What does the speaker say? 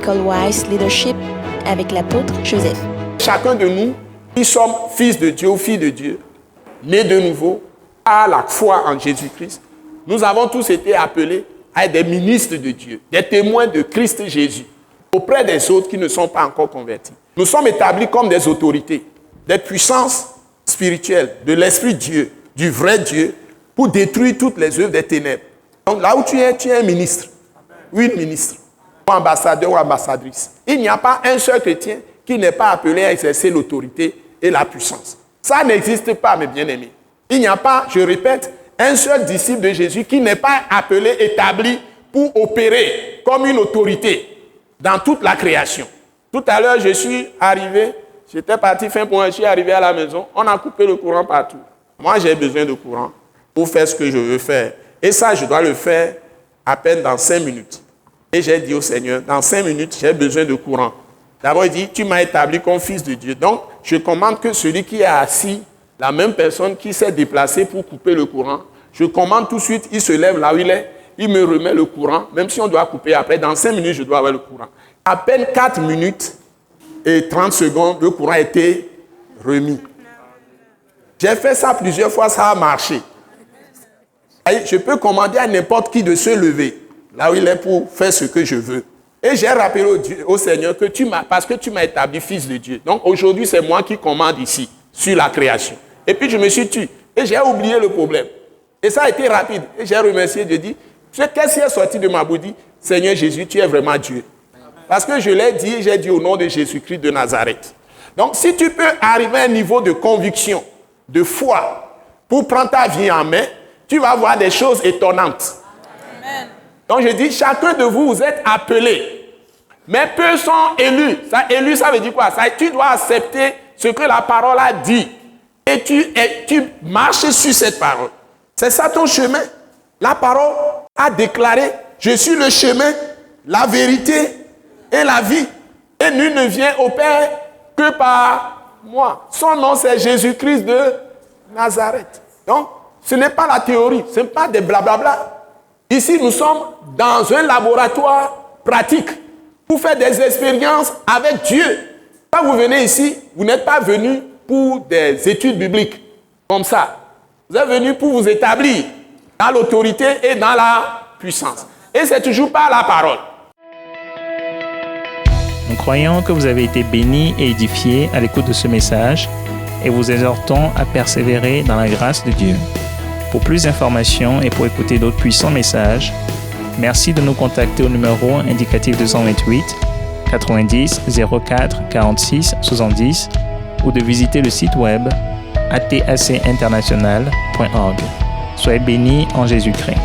l'école Wise Leadership avec l'apôtre Joseph. Chacun de nous, qui sommes fils de Dieu ou filles de Dieu, nés de nouveau, à la foi en Jésus-Christ, nous avons tous été appelés à être des ministres de Dieu, des témoins de Christ Jésus, auprès des autres qui ne sont pas encore convertis. Nous sommes établis comme des autorités, des puissances spirituelles de l'Esprit de Dieu, du vrai Dieu, pour détruire toutes les œuvres des ténèbres. Donc là où tu es un ministre, ou une ministre, ou ambassadeur ou ambassadrice. Il n'y a pas un seul chrétien qui n'est pas appelé à exercer l'autorité et la puissance. Ça n'existe pas, mes bien-aimés. Il n'y a pas, je répète, un seul disciple de Jésus qui n'est pas appelé, établi pour opérer comme une autorité dans toute la création. Tout à l'heure, je suis arrivé, j'étais parti faire un point, je suis arrivé à la maison, on a coupé le courant partout. Moi, j'ai besoin de courant pour faire ce que je veux faire. Et ça, je dois le faire à peine dans 5 minutes. Et j'ai dit au Seigneur, dans 5 minutes, j'ai besoin de courant. D'abord, il dit, tu m'as établi comme fils de Dieu. Donc, je commande que celui qui est assis, la même personne qui s'est déplacée pour couper le courant, je commande tout de suite, il se lève là où il est, il me remet le courant, même si on doit couper après, dans 5 minutes, je dois avoir le courant. À peine 4 minutes et 30 secondes, le courant a été remis. J'ai fait ça plusieurs fois, ça a marché. Et je peux commander à n'importe qui de se lever, là où il est, pour faire ce que je veux. Et j'ai rappelé au Seigneur que parce que tu m'as établi fils de Dieu. Donc aujourd'hui, c'est moi qui commande ici, sur la création. Et puis je me suis tué. Et j'ai oublié le problème. Et ça a été rapide. Et j'ai remercié Dieu, dit, qu'est-ce qui est sorti de ma bouche? Seigneur Jésus, tu es vraiment Dieu. Parce que je l'ai dit, j'ai dit au nom de Jésus-Christ de Nazareth. Donc si tu peux arriver à un niveau de conviction, de foi, pour prendre ta vie en main, tu vas voir des choses étonnantes. Amen. Donc je dis, chacun de vous, vous êtes appelés. Mais peu sont élus. Ça, élu, ça veut dire quoi? Ça, tu dois accepter ce que la parole a dit. Et tu marches sur cette parole. C'est ça ton chemin. La parole a déclaré, je suis le chemin, la vérité et la vie. Et nul ne vient au Père que par moi. Son nom, c'est Jésus-Christ de Nazareth. Donc, ce n'est pas la théorie, ce n'est pas des blablabla. Ici, nous sommes dans un laboratoire pratique pour faire des expériences avec Dieu. Quand vous venez ici, vous n'êtes pas venu pour des études bibliques comme ça. Vous êtes venu pour vous établir dans l'autorité et dans la puissance. Et c'est toujours par la parole. Nous croyons que vous avez été bénis et édifiés à l'écoute de ce message et vous exhortons à persévérer dans la grâce de Dieu. Pour plus d'informations et pour écouter d'autres puissants messages, merci de nous contacter au numéro indicatif 228 90 04 46 70 ou de visiter le site web atacinternational.org. Soyez bénis en Jésus-Christ.